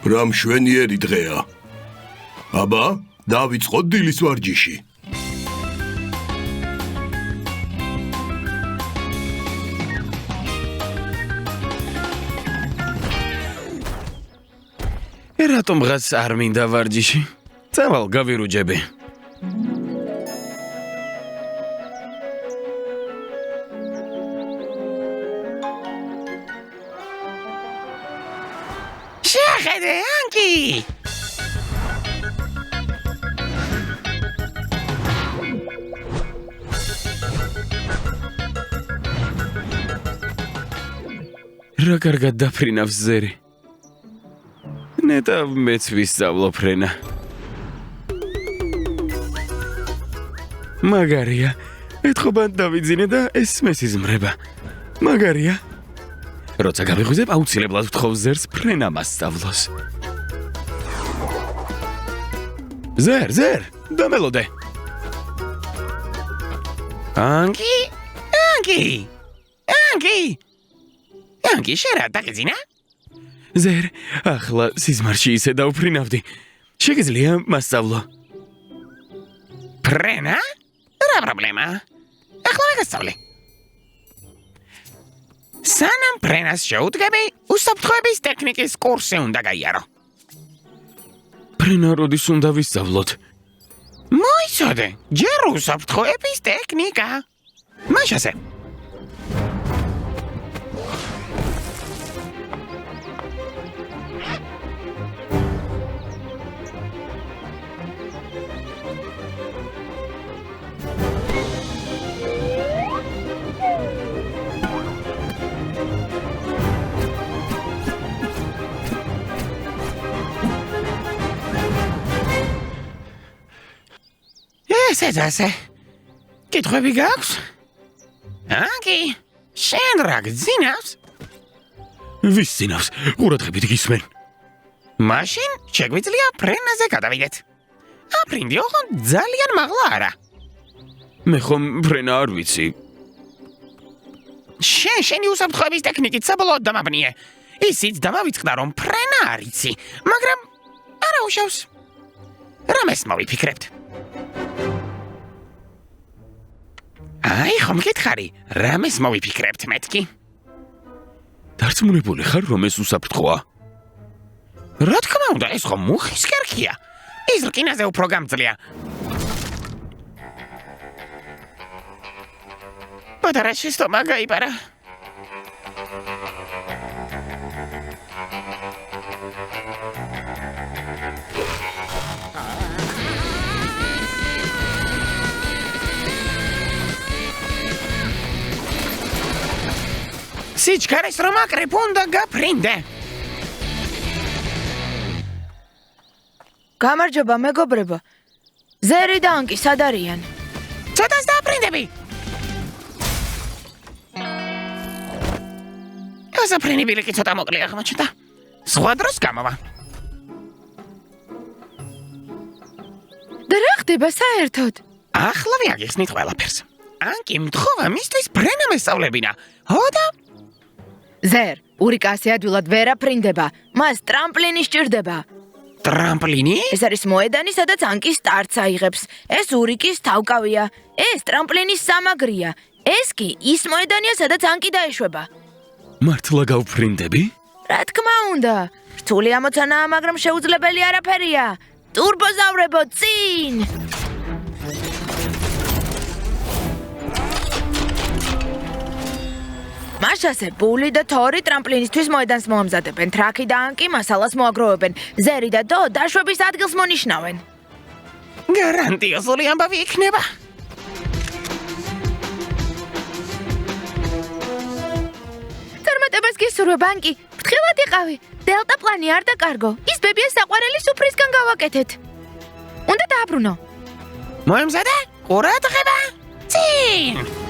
რა მშვენიერი დღეა. აბა, დავიწყოთ დილის ვარჯიში. რატომ დღეს არ მინდა ვარჯიში? წავალ გავირუჯები. შეხედე, ანკი! რა კარგად დაფრინავს ზერი. ნეტა მეც ვისწავლო ფრენა. მაგარია, ეთხოვან დავიძინე და ეს მესიზმრება. მაგარია. როცა გავიღვიძებ, აუცილებლად ვთხოვ ზერს ფრენა მასწავლოს. ზერ, დამელოდე. ანკი! ანკი, შერა დაგეძინა? ზერ, ახლა სიზმარში ისე დავფრინავდი. შეგიძლია მასწავლო. ფრენა? რა პრობლემა? ახლა ვაგასწავლე. სანამ ფრენას შეუდგები, უსაფრთხოების ტექნიკის კურსი უნდა გაიარო. ფრენა როდის უნდა ვისწავლოთ? მოიცოდე, ჯერ უსაფრთხოების ტექნიკა. მაშასე. ესე. კითხვები გაქვს? ანკი, შენ რა გძინავს? ვის ძინავს? ყურადღებით გისმენ. მაშინ შეგვიძლია ფრენაზე გადავიდეთ. აფრინდი ოღონდ ძალიან მაღლა არა. მე ხომ ფრენა არ ვიცი. შენი უსაფრთხოების ტექნიკით საბოლოოდ დამაბნიე. ისიც დამავიწყდა, რომ ფრენა არ იცი, მაგრამ არა უშავს. რამეს მოვიფიქრებთ? აი, ხომ გითხარი, რამეს მოვიფიქრებთ მეთქი? დარწმუნებული ხარ, რომ ეს უსაფრთხოა? რა თქმა უნდა, ეს ხომ მუხის კერქია. ის რკინაზე უფრო გამძლეა. პატარა შეცდომა გაიპარა. სიჩქარის რომ აკრებ უნდა გაფრინდე. გამარჯობა მეგობრებო. ზერი და ანკი სად არიან? ცოტას დააფრინდები. გასაფრენი ბილიკი ცოტა მოკლე აღმოჩნდა. სხვა დროს გამოვა. და რა ხდება საერთოდ? ახლა ვიაგიხსნით ყველაფერს. ანკი მთხოვა მისთვის ფრენა მესწავლებინა. ჰოდა? ზერ, ურიკასი ადვილად ვერ აფრინდება. მას ტრამპლინი სჭირდება. ტრამპლინი? ეს არის მოედანი, სადაც ანკი სტარტს აიღებს. ეს ურიკის თავკავია. ეს ტრამპლინის სამაგრია. ეს კი ის მოედანია, სადაც ანკი დაეშვება. მართლა გავფრინდები? რა თქმა უნდა. რთული ამოცანაა, მაგრამ შეუძლებელი არაფერია. ტურბოზავრებო, წინ! მაშასე ბული და თორი ტრამპლინისთვის მოედანს მოამზადებენ. ტრაკი და ანკი მასალას მოაგროვებენ. ზერი და დო დაშვების ადგილს მონიშნავენ. გარანტიოზული ამბავი იქნება. წარმატებას გისურვებ, ანკი. ფრთხილად იყავი. დელტა პლანი არ დაკარგო. ის ბებია საყვარელი სუფრისგან გავაკეთეთ. უნდა დააბრუნო. მოემზადე? ყურადღება. წინ!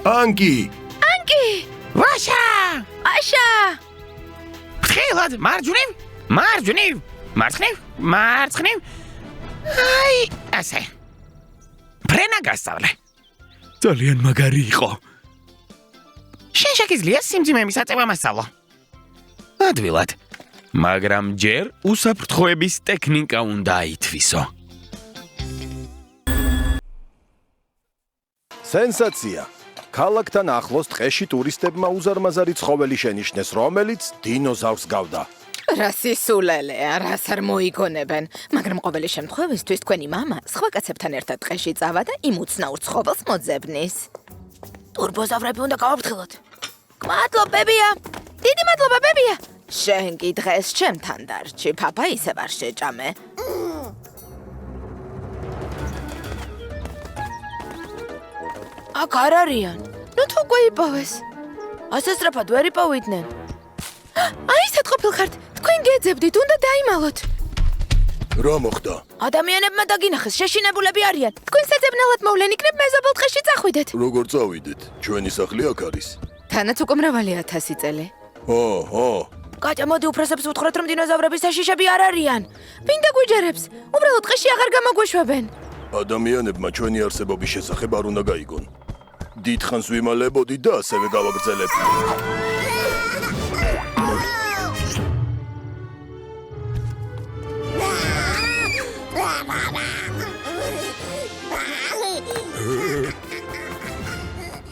ანკი! ვაშა! აშა! ფრთხილად, მარჯვნივ! მარცხნივ! აი, ასე. ფრენა გასწავლე. ძალიან მაგარი იყო. შენ შეგიძლია სიმძიმე მისაწევა მასწავლო. ადვილად. მაგრამ ჯერ უსაფრთხოების ტექნიკა უნდა აითვისო. სენსაცია. ქალაქთან ახლოს ტყეში ტურისტებმა უზარმაზარი ცხოველი შენიშნეს, რომელიც დინოზავრს გავდა. რა სისულელეა, რას არ მოიგონებენ, მაგრამ ყოველი შემთხვევისთვის თქვენი მამა სხვა კაცებთან ერთად ტყეში წავა და იმ უცნაურ ცხოველს მოძებნის. ტურბოზავრები უნდა გავაფრთხილოთ. მადლობებია. დიდი მადლობა, ბებია. შენ კი დღეს ჩემთან დარჩი, papa ისევ არ შეჭამე. აქ არ არიან. ნუ თუ უკვე იპოვეს. ასე სწრაფად ვერ იპოვიდნენ. აი ისეთ ყოფილხართ, თქვენ გეძებდით, უნდა დაიმალოთ. რა მოხდა? ადამიანებმა დაგინახეს, შეშინებულები არიან. თქვენ საძებნელად მოვლენ, იქნებ მეზობელ ტყეში წახვიდეთ. როგორ წავიდეთ? ჩვენი სახლი აქ არის. თანაც უკვე მრავალი 1000 წელი. კატя, მოდი უფროსებს უთხრეთ, რომ დინოზავრების საშიშები არ არიან. ვინ დაგვიჯერებს? უბრალოდ ტყეში აღარ გამოგვეშვებენ. ადამიანებმა ჩვენი არსებობის შესახებ არ უნდა გაიგონ. დიდხანს ვიმალებოდი და ასევე გავაგრძელებ.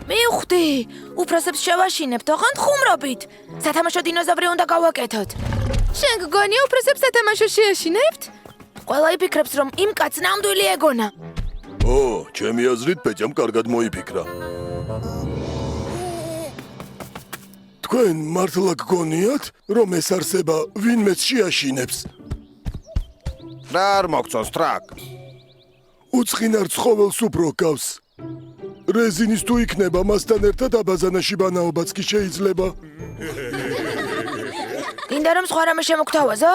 მივხვდი, უფროსებს შევაშინებთ, ოღონდ ხუმრობით. სათამაშო დინოზავრი უნდა გავაკეთოთ. შენ გგონია უფროსებს სათამაშო შეაშინებთ? ყველა იფიქრებს, რომ იმ კაცს ნამდვილი ეგონა. ჩემი აზრით პეჭამ კარგად მოიფიქრა. თქვენ მართლა გგონიათ, რომ ეს არსება ვინმეც შეაშინებს? რა არ მოგწონს ტრაკ? უცხინარ ცხოველს უფრო გავს. რეზინის თუ იქნება, მასთან ერთად აბაზანაში ბანაობაც კი შეიძლება. გინდა რომ სხვა რამე შემოგთავაზო?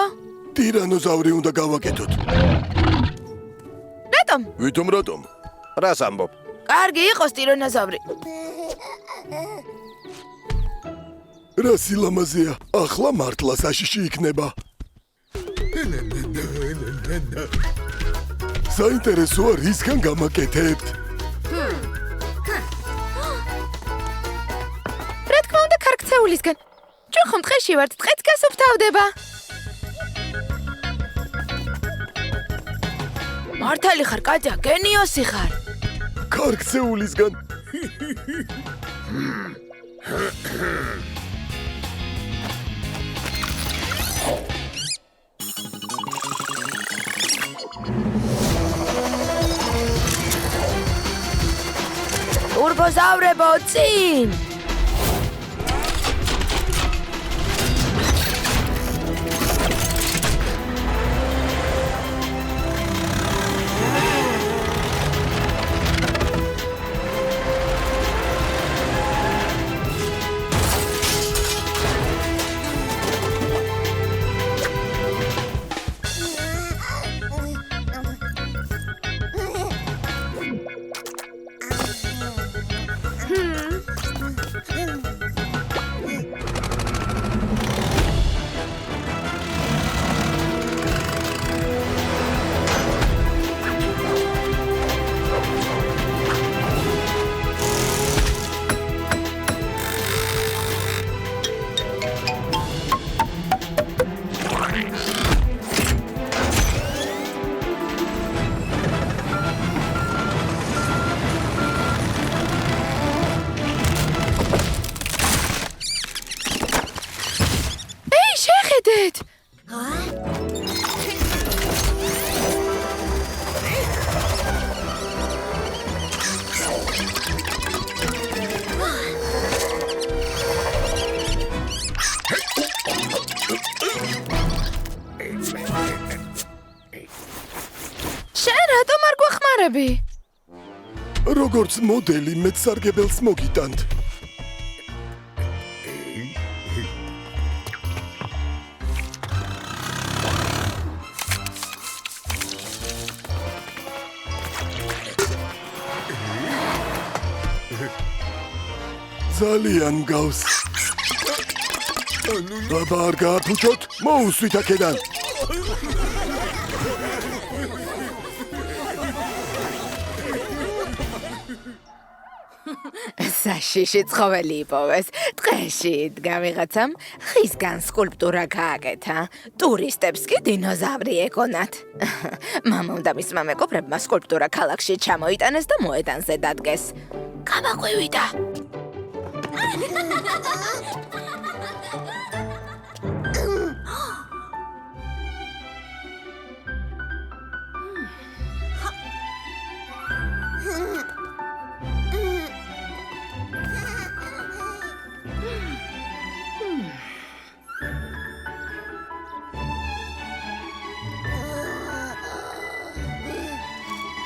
ტირანოზავრი უნდა გავაკეთოთ. რატომ? რატომ? რას ამბობ? კარგი იყოს ტირანოზავრი. რა სილამაზეა, ახლა მართლა საშიში იქნება. საინტერესოა, რისგან გამაკეთებთ? რა თქმა უნდა, ქარგცეულისგან. ჩვენ ხომ ტყეში ვართ, ტყეც გასუფთავდება. მართალი ხარ, კატя, გენიოსი ხარ. ქარგცეულისგან. ტურბოზავრებო, წინ! როგორც მოდელი მეცსარგებელს მოგიტანთ. ძალიან მგავს. აბა არ გააფუჭოთ, მოუსვით აქედან. საშიში ცხოველი იპოვეს. ტყეში იდგა ვიღაცამ ხისგან სკულპტურა გააკეთა. ტურისტებს კი დინოზავრი ეკონათ. მამამ და მისმა მეგობრებმა სკულპტურა ქალაქში ჩამოიტანეს და მოედანზე დადგეს. გამაყვივიდა.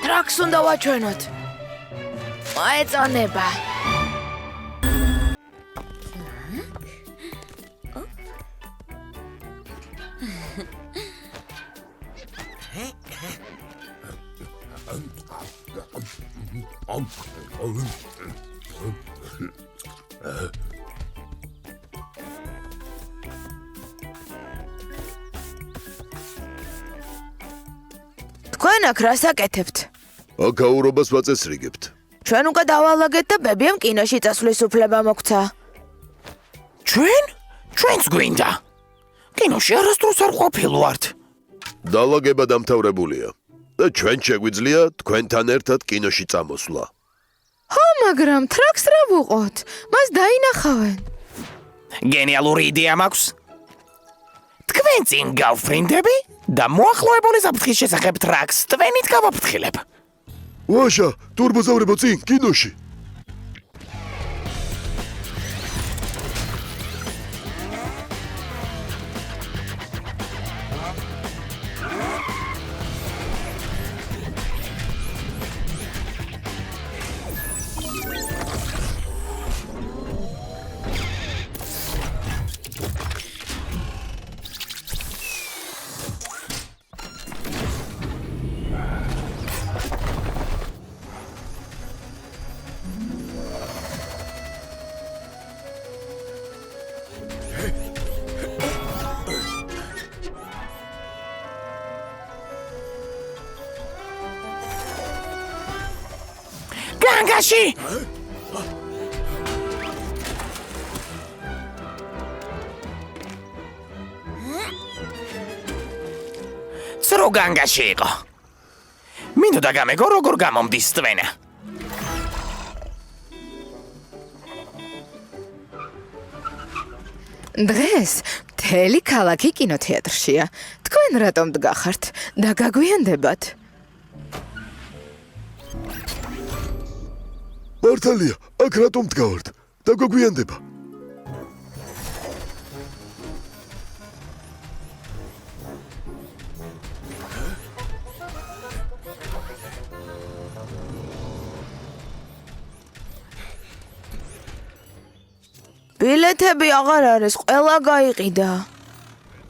ტრაქს უნდა ვაჩვენოთ. მოეწონება. თქვენ აქ რას აკეთებთ? აკაურობას ვაწესრიგებთ. ჩვენ უკვე დავალაგეთ და ბებიამ კინოში წასვლის უფლება მოგვცა. ჩვენც გვინდა. კინოში არასდროს არ ყოფილვართ. დალაგება დამთავრებულია და ჩვენ შეგვიძლია თქვენთან ერთად კინოში წამოსვლა. ხო, მაგრამ ტრაქს რა ვუყოთ? მას დაინახავენ. გენიალური იდეა მაქვს. თქვენ წინ გავფრინდები და მოახლოებული საფრთხის შესახებ ტრაქს თქვენით გავაფრთხილებ. ვაშა, ტურბოზავრებო წინ კინოში. განგაში! სრო განგაში იყო. მინდოდა გამეგო როგორ გამომდის თვენა. დღეს მთელი ქალაქი კინოთეატრშია. თქვენ რატომ დგახართ და გაგვიანდებათ? მართალია, აქ რატომ დგავართ? და გვგვიანდება. ბილეთები აღარ არის, ყველა გაიყიდა.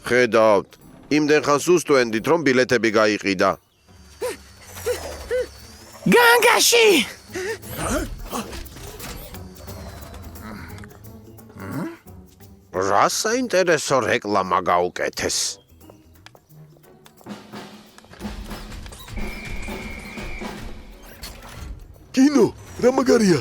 ხედავთ, იმდენ ხანს უსტვენდით, რომ ბილეთები გაიყიდა. განგაში! რა საინტერესო რეკლამა გაუკეთეს? კინო, რა მაგარია?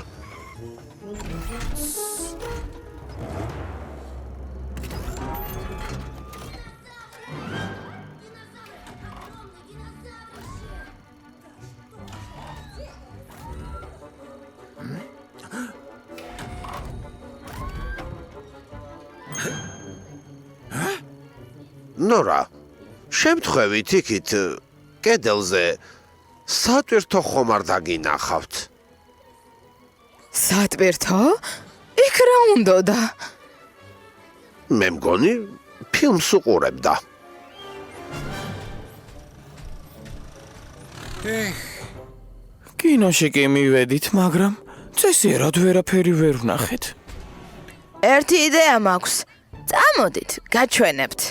ნორა, შემთხვევით იქით კედელზე სატვირთო ხომ არ დაგინახავთ? სატვირთო? იქ რა უნდოდა? მე მგონი ფილმს უყურებდა. კინოში კი მივედით, მაგრამ წესიერად ვერაფერი ვერ ვნახეთ. ერთი იდეა მაქვს. წამოდით, გაჩვენებთ.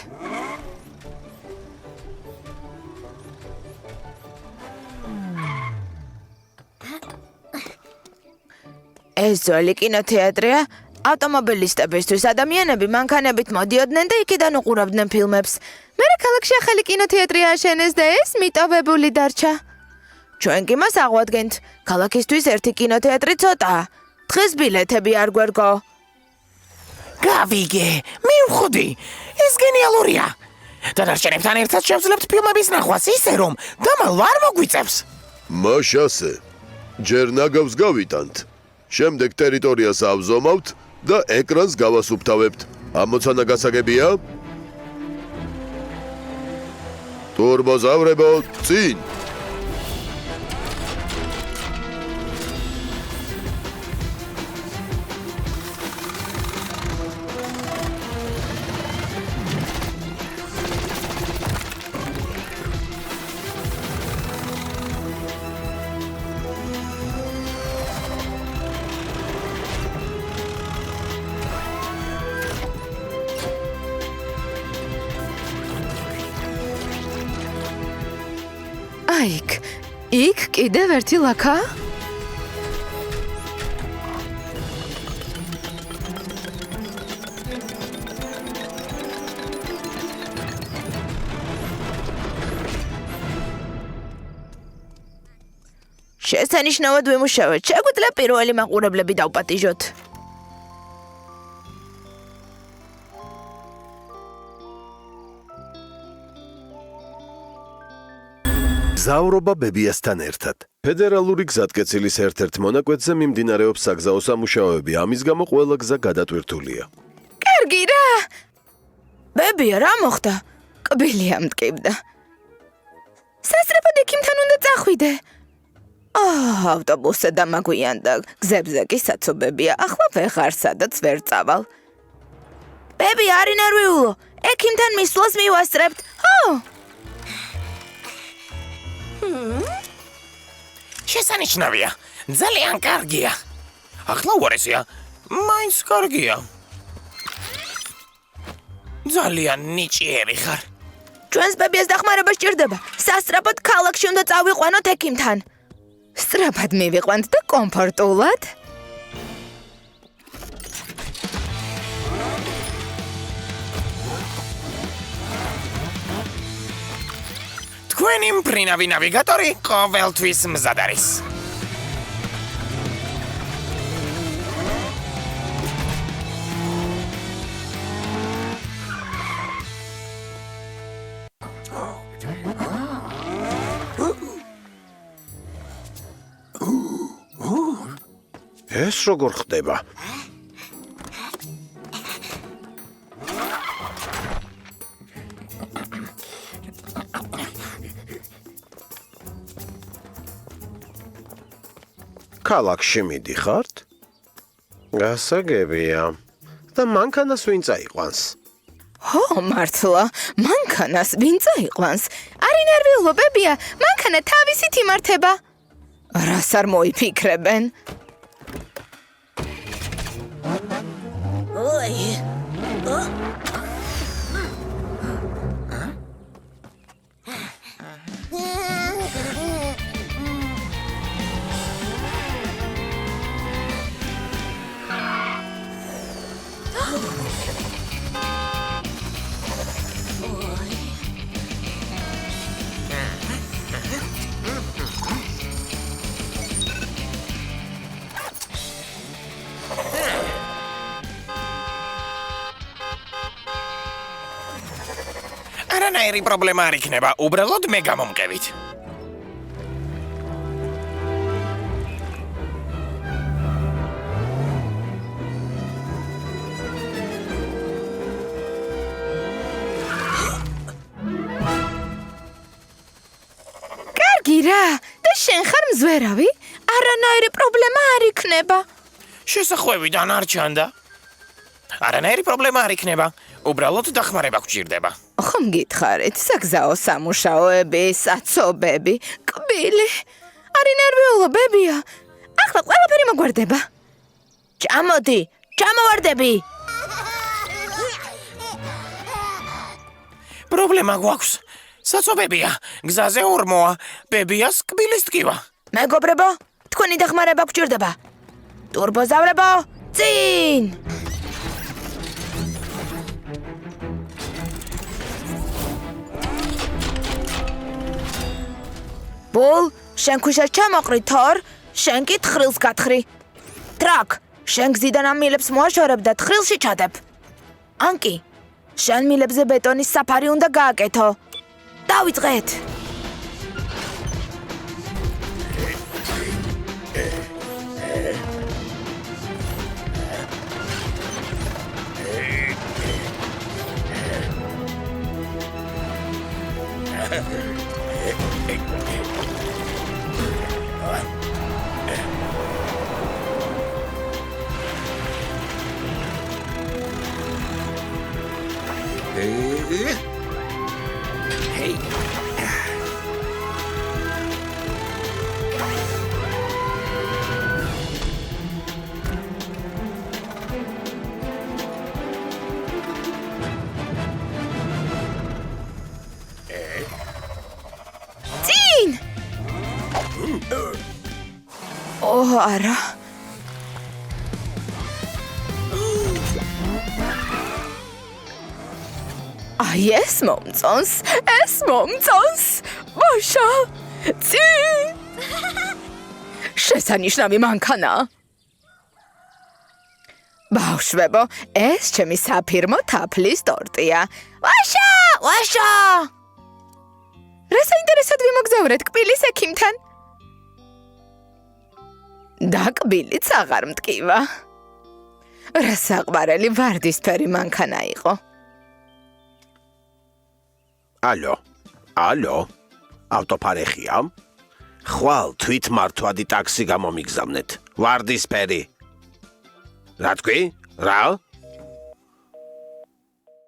ეს ძველი კინოთეატრია. ავტომობილისტებისთვის ადამიანები მანქანებით მოდიოდნენ და იქიდან უყურებდნენ ფილმებს. მერე ქალაქში ახალი კინოთეატრი ააშენეს და ეს მიტოვებული დარჩა. ჩვენ კი მას აღვადგენთ. ქალაქისთვის ერთი კინოთეატრი ცოტაა. დღეს ბილეთები არ გვერგო. გავიგე, მივხვდი. ეს გენიალურია. დანარჩენებთან ერთად შევძლებთ ფილმების ნახვას ისე რომ დამალ არ მოგვიწევს. მაშასე. ჯერ ნაგავს გავიტანთ. შემდეგ ტერიტორიას ავზომავთ და ეკრანს გავასუფთავებთ. ამოცანა გასაგებია? ტურბოზავრებო, წინ! იქ კიდევ ერთი ლაქა? შესანიშნავად ვიმუშავეთ. შეგვიძლია პირველი მაყურებლები დავპატიჟოთ. მგზავრობა ბებიასთან ერთად. ფედერალური გზატკეცილის ერთ-ერთ მონაკვეთზე მიმდინარეობს საგზაო სამუშაოები, ამის გამო ყველა გზა გადატვირთულია. კარგი რა. ბებია, რა მოხდა? კბილი ამტკივდა. სასწრაფოდ ექიმთან უნდა წახვიდე. ავტობუსზე დამაგვიანდა. გზებზე კი საცობებია. ახლა ვეღარ სადაც ვერ წავალ. ბები, არ ინერვიულო. ექიმთან მისვლას მივასწრებთ. შესანიშნავია. ძალიან კარგია. ახლა უარესია. მაინც კარგია. ძალიან ნიჭიერი ხარ. ჩვენს ბებიას დახმარება სჭირდება. სასწრაფოდ ქალაქში უნდა წავიყვანოთ ექიმთან. სწრაფად მივიყვანთ და კომფორტულად. თქვენი მფრინავი ნავიგატორი ყოველთვის მზად არის. ეს როგორ ხდება? ქალაქში მიდიხართ? გასაგებია. და მანქანას ვინ წაიყვანს? მართლა, მანქანას ვინ წაიყვანს? არ ინერვიულო, ბებია, მანქანა თავისით იმართება. რას არ მოიფიქრებენ? არანაირი პრობლემა არ იქნება, უბრალოდ მე გამომყევით. კარგი რა, და შენ ხარ მზვერავი? არანაირი პრობლემა არ იქნება. შესახვევიდან არ ჩანდა. არანაირი პრობლემა არ იქნება, უბრალოდ დახმარება გვჭირდება. ხომ გითხარით, საგზაო სამუშაოები, საცობები, კბილი. არ ინერვიულო, ბებია. ახლა ყველაფერი მოგვარდება. ჩამოდი, ჩამოვარდები. პრობლემა გვაქვს. საცობებია, გზაზე ორმოა, ბებიას კბილის ტკივა. მეგობრებო, თქვენი დახმარება გვჭირდება. ტურბოზავრებო, წინ! ბულ, შენ ქვიშას ჩამოყრი, თორ, შენ კი თხრილს გათხრი. ტრაკ, შენ გზიდან ამ მილებს მოაშორებ და თხილში ჩადებ. ანკი, შენ მილებზე ბეტონის საფარი უნდა გააკეთო. დავიწყეთ. არა. აი ეს მომწონს. ვაშა! წინ! შესანიშნავი მანქანა. ბავშვებო, ეს ჩემი საფირმო თაფლის ტორტია. ვაშა! რა საინტერესოდ ვიმოგზაურეთ კბილის ექიმთან? და კბილიც აღარ მტკივა. რა საყვარელი ვარდისფერი მანქანა იყო. ალო, ავტოფარეხია? ხვალ თვითმართვადი ტაქსი გამომიგზავნეთ. ვარდისფერი. რა თქვი? რა?